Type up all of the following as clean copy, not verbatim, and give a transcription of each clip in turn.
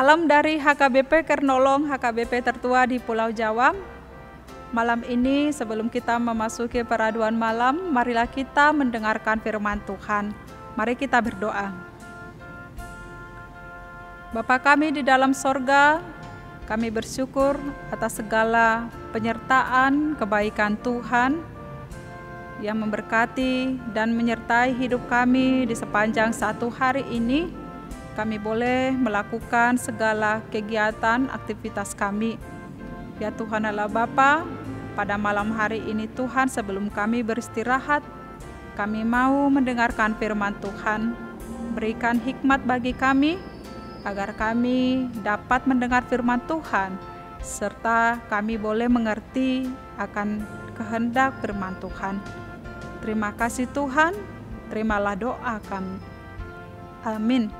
Salam dari HKBP Kernolong, HKBP tertua di Pulau Jawa. Malam ini sebelum kita memasuki peraduan malam, marilah kita mendengarkan firman Tuhan. Mari kita berdoa. Bapa kami di dalam sorga, kami bersyukur atas segala penyertaan kebaikan Tuhan yang memberkati dan menyertai hidup kami di sepanjang satu hari ini. Kami boleh melakukan segala kegiatan aktivitas kami. Ya Tuhan Allah Bapa, pada malam hari ini Tuhan, sebelum kami beristirahat, kami mau mendengarkan firman Tuhan. Berikan hikmat bagi kami agar kami dapat mendengar firman Tuhan, serta kami boleh mengerti akan kehendak firman Tuhan. Terima kasih Tuhan, terimalah doa kami. Amin.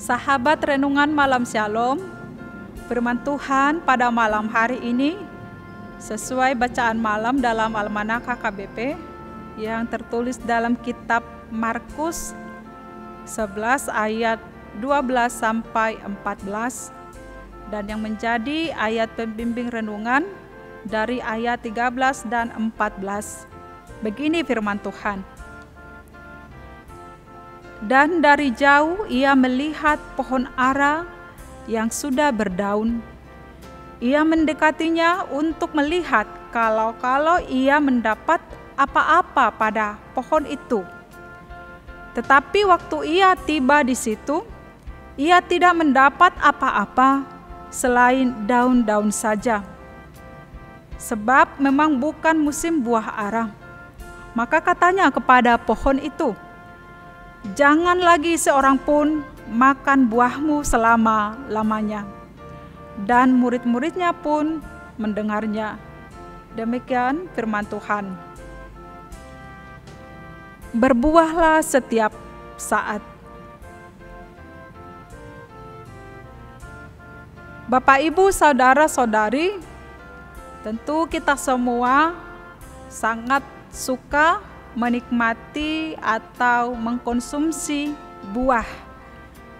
Sahabat renungan malam Shalom, firman Tuhan pada malam hari ini sesuai bacaan malam dalam Almanak HKBP yang tertulis dalam kitab Markus 11 ayat 12 sampai 14 dan yang menjadi ayat pembimbing renungan dari ayat 13 dan 14. Begini firman Tuhan. Dan dari jauh ia melihat pohon ara yang sudah berdaun. Ia mendekatinya untuk melihat kalau ia mendapat apa-apa pada pohon itu. Tetapi waktu ia tiba di situ, ia tidak mendapat apa-apa selain daun-daun saja. Sebab memang bukan musim buah ara. Maka katanya kepada pohon itu, "Jangan lagi seorang pun makan buahmu selama-lamanya." Dan murid-muridnya pun mendengarnya. Demikian firman Tuhan. Berbuahlah setiap saat. Bapak, Ibu, saudara-saudari, tentu kita semua sangat suka menikmati atau mengkonsumsi buah,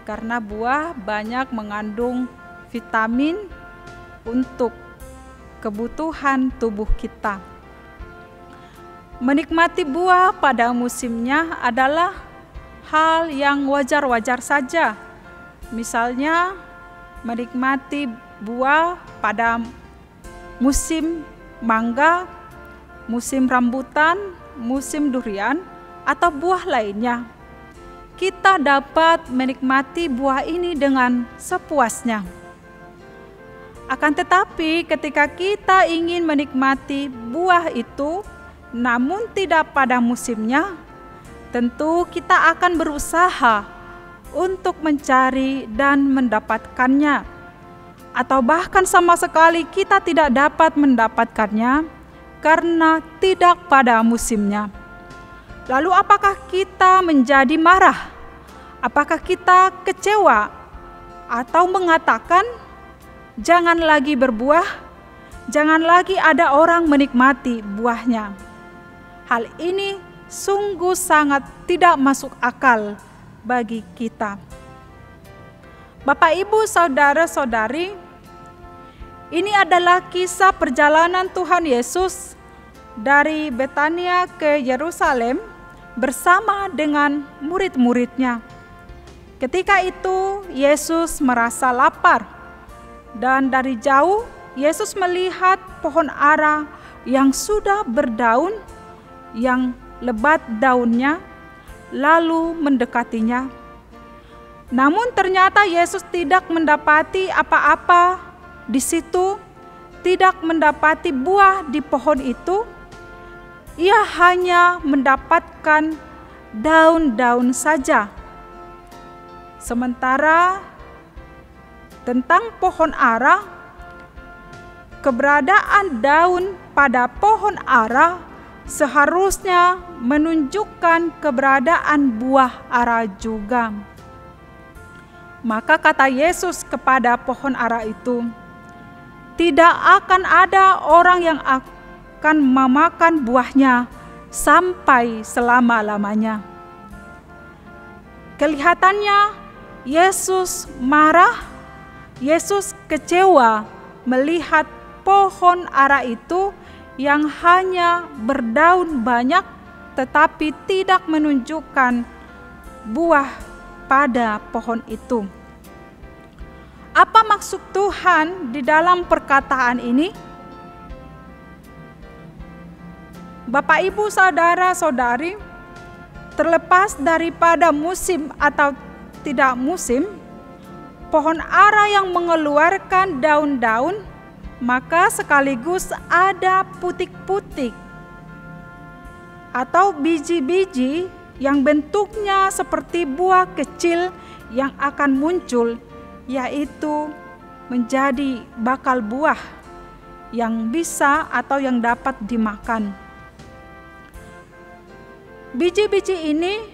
karena buah banyak mengandung vitamin untuk kebutuhan tubuh kita. Menikmati buah pada musimnya adalah hal yang wajar-wajar saja. Misalnya menikmati buah pada musim mangga, musim rambutan, musim durian, atau buah lainnya. Kita dapat menikmati buah ini dengan sepuasnya. Akan tetapi ketika kita ingin menikmati buah itu namun tidak pada musimnya, tentu kita akan berusaha untuk mencari dan mendapatkannya, atau bahkan sama sekali kita tidak dapat mendapatkannya karena tidak pada musimnya. Lalu apakah kita menjadi marah? Apakah kita kecewa? Atau mengatakan, "Jangan lagi berbuah, jangan lagi ada orang menikmati buahnya." Hal ini sungguh sangat tidak masuk akal bagi kita. Bapak, Ibu, saudara-saudari, ini adalah kisah perjalanan Tuhan Yesus dari Betania ke Yerusalem bersama dengan murid-muridnya. Ketika itu Yesus merasa lapar, dan dari jauh Yesus melihat pohon ara yang sudah berdaun, yang lebat daunnya, lalu mendekatinya. Namun ternyata Yesus tidak mendapati apa-apa di situ, tidak mendapati buah di pohon itu. Ia hanya mendapatkan daun-daun saja. Sementara tentang pohon ara, keberadaan daun pada pohon ara seharusnya menunjukkan keberadaan buah ara juga. Maka kata Yesus kepada pohon ara itu, "Tidak akan ada orang yang akan memakan buahnya sampai selama-lamanya." Kelihatannya Yesus marah, Yesus kecewa melihat pohon ara itu yang hanya berdaun banyak tetapi tidak menunjukkan buah pada pohon itu. Apa maksud Tuhan di dalam perkataan ini? Bapak, Ibu, saudara-saudari, terlepas daripada musim atau tidak musim, pohon ara yang mengeluarkan daun-daun, maka sekaligus ada putik-putik atau biji-biji yang bentuknya seperti buah kecil yang akan muncul, yaitu menjadi bakal buah yang bisa atau yang dapat dimakan. Biji-biji ini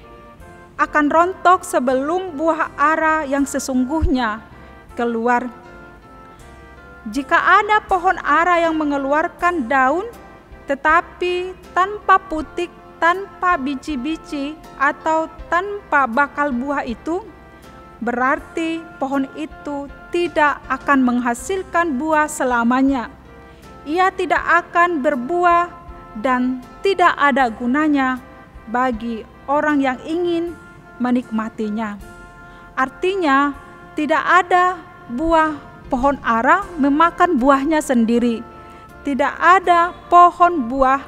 akan rontok sebelum buah ara yang sesungguhnya keluar. Jika ada pohon ara yang mengeluarkan daun tetapi tanpa putik, tanpa biji-biji atau tanpa bakal buah itu, berarti pohon itu tidak akan menghasilkan buah selamanya. Ia tidak akan berbuah dan tidak ada gunanya bagi orang yang ingin menikmatinya. Artinya, tidak ada buah pohon ara memakan buahnya sendiri. Tidak ada pohon buah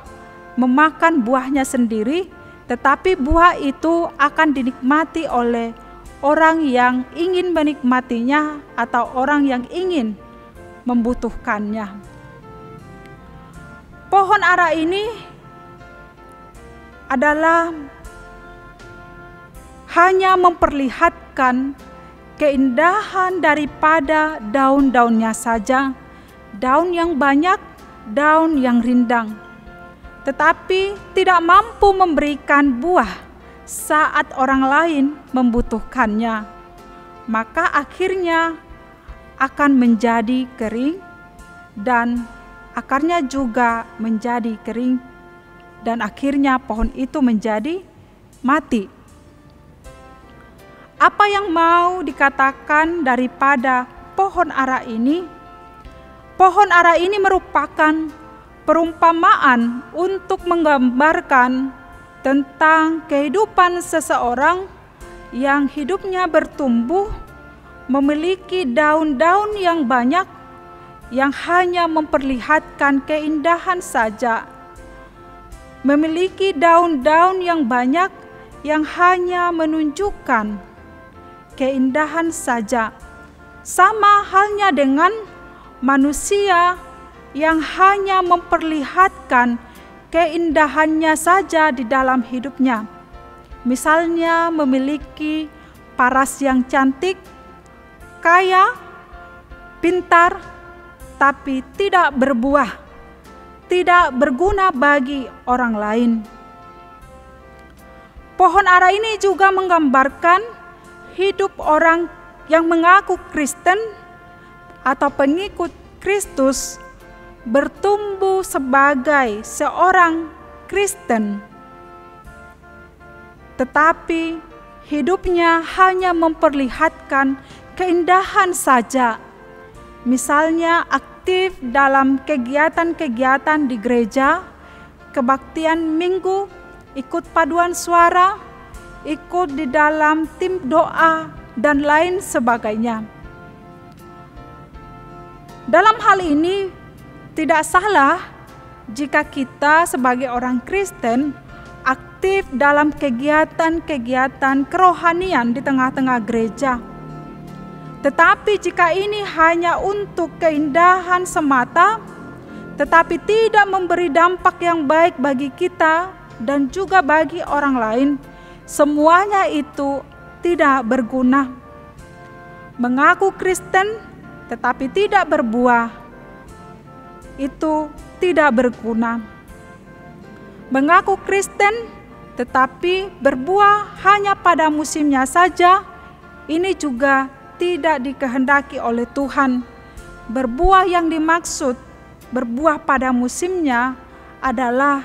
memakan buahnya sendiri, tetapi buah itu akan dinikmati oleh orang yang ingin menikmatinya atau orang yang ingin membutuhkannya. Pohon ara ini adalah hanya memperlihatkan keindahan daripada daun-daunnya saja, daun yang banyak, daun yang rindang, tetapi tidak mampu memberikan buah saat orang lain membutuhkannya. Maka akhirnya akan menjadi kering dan akarnya juga menjadi kering, dan akhirnya pohon itu menjadi mati. Apa yang mau dikatakan daripada pohon ara ini? Pohon ara ini merupakan perumpamaan untuk menggambarkan tentang kehidupan seseorang yang hidupnya bertumbuh, memiliki daun-daun yang banyak, yang hanya memperlihatkan keindahan saja. Memiliki daun-daun yang banyak yang hanya menunjukkan keindahan saja. Sama halnya dengan manusia yang hanya memperlihatkan keindahannya saja di dalam hidupnya. Misalnya memiliki paras yang cantik, kaya, pintar, tapi tidak berbuah, tidak berguna bagi orang lain. Pohon ara ini juga menggambarkan hidup orang yang mengaku Kristen atau pengikut Kristus bertumbuh sebagai seorang Kristen, tetapi hidupnya hanya memperlihatkan keindahan saja. Misalnya aktif dalam kegiatan-kegiatan di gereja, kebaktian minggu, ikut paduan suara, ikut di dalam tim doa, dan lain sebagainya. Dalam hal ini, tidak salah jika kita sebagai orang Kristen aktif dalam kegiatan-kegiatan kerohanian di tengah-tengah gereja. Tetapi jika ini hanya untuk keindahan semata, tetapi tidak memberi dampak yang baik bagi kita dan juga bagi orang lain, semuanya itu tidak berguna. Mengaku Kristen tetapi tidak berbuah, itu tidak berguna. Mengaku Kristen tetapi berbuah hanya pada musimnya saja, ini juga tidak dikehendaki oleh Tuhan. Berbuah yang dimaksud berbuah pada musimnya adalah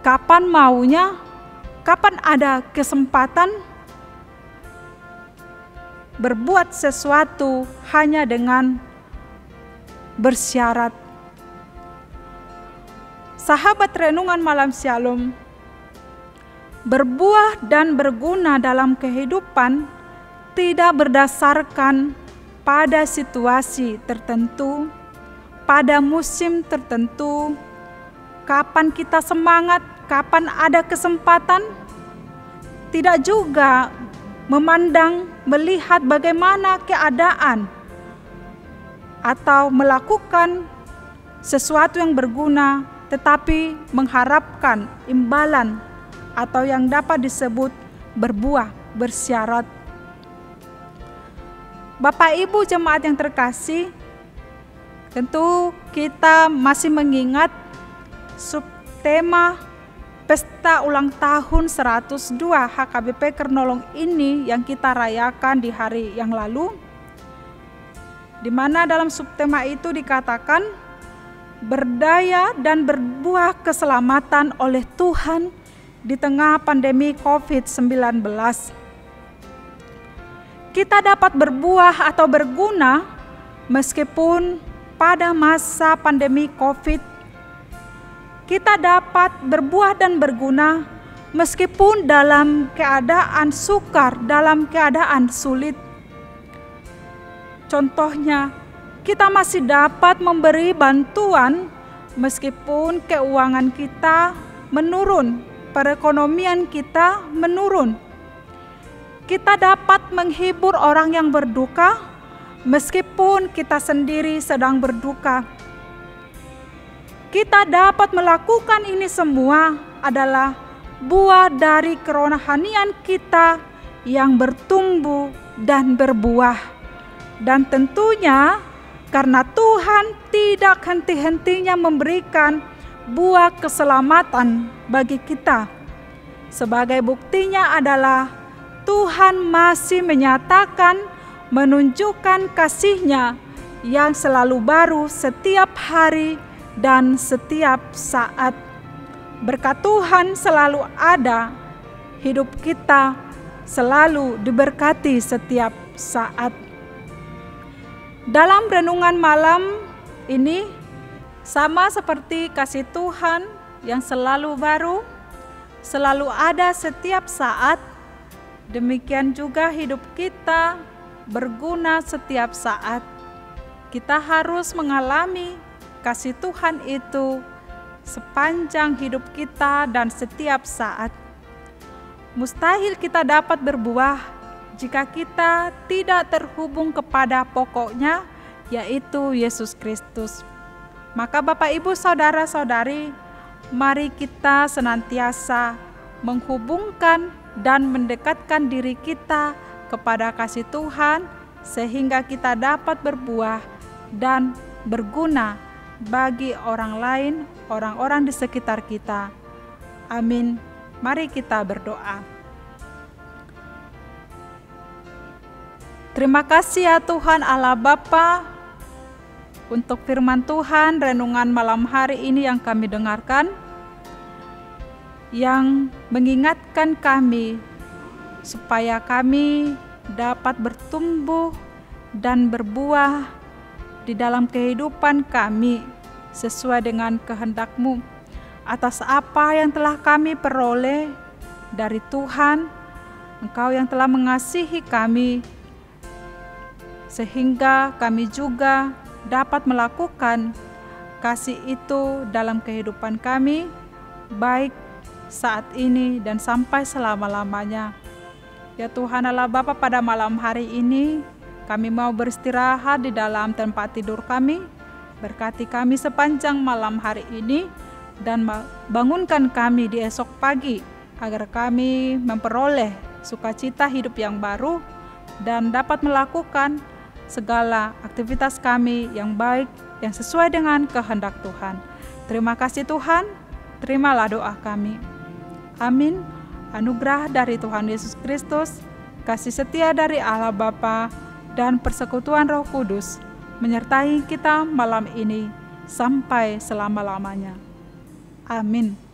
kapan maunya, kapan ada kesempatan, berbuat sesuatu hanya dengan bersyarat. Sahabat renungan malam Shalom, berbuah dan berguna dalam kehidupan tidak berdasarkan pada situasi tertentu, pada musim tertentu, kapan kita semangat, kapan ada kesempatan, tidak juga memandang, melihat bagaimana keadaan, atau melakukan sesuatu yang berguna, tetapi mengharapkan imbalan atau yang dapat disebut berbuah, bersyarat. Bapak Ibu jemaat yang terkasih, tentu kita masih mengingat subtema Pesta Ulang Tahun 102 HKBP Kernolong ini yang kita rayakan di hari yang lalu, di mana dalam subtema itu dikatakan berdaya dan berbuah keselamatan oleh Tuhan di tengah pandemi COVID-19. Kita dapat berbuah atau berguna meskipun pada masa pandemi COVID. Kita dapat berbuah dan berguna meskipun dalam keadaan sukar, dalam keadaan sulit. Contohnya, kita masih dapat memberi bantuan meskipun keuangan kita menurun, perekonomian kita menurun. Kita dapat menghibur orang yang berduka meskipun kita sendiri sedang berduka. Kita dapat melakukan ini semua adalah buah dari kerohanian kita yang bertumbuh dan berbuah. Dan tentunya karena Tuhan tidak henti-hentinya memberikan buah keselamatan bagi kita. Sebagai buktinya adalah Tuhan masih menyatakan, menunjukkan kasih-Nya yang selalu baru setiap hari dan setiap saat. Berkat Tuhan selalu ada, hidup kita selalu diberkati setiap saat. Dalam renungan malam ini, sama seperti kasih Tuhan yang selalu baru, selalu ada setiap saat, demikian juga hidup kita berguna setiap saat. Kita harus mengalami kasih Tuhan itu sepanjang hidup kita dan setiap saat. Mustahil kita dapat berbuah jika kita tidak terhubung kepada pokoknya, yaitu Yesus Kristus. Maka Bapak Ibu saudara-saudari, mari kita senantiasa menghubungkan dan mendekatkan diri kita kepada kasih Tuhan sehingga kita dapat berbuah dan berguna bagi orang lain, orang-orang di sekitar kita. Amin. Mari kita berdoa. Terima kasih ya Tuhan Allah Bapa untuk firman Tuhan renungan malam hari ini yang kami dengarkan, yang mengingatkan kami supaya kami dapat bertumbuh dan berbuah di dalam kehidupan kami sesuai dengan kehendak-Mu atas apa yang telah kami peroleh dari Tuhan. Engkau yang telah mengasihi kami sehingga kami juga dapat melakukan kasih itu dalam kehidupan kami, baik saat ini dan sampai selama-lamanya. Ya Tuhan Allah Bapa, pada malam hari ini kami mau beristirahat di dalam tempat tidur kami. Berkati kami sepanjang malam hari ini dan bangunkan kami di esok pagi agar kami memperoleh sukacita hidup yang baru dan dapat melakukan segala aktivitas kami yang baik yang sesuai dengan kehendak Tuhan. Terima kasih Tuhan, terimalah doa kami. Amin. Anugerah dari Tuhan Yesus Kristus, kasih setia dari Allah Bapa, dan persekutuan Roh Kudus menyertai kita malam ini sampai selama-lamanya. Amin.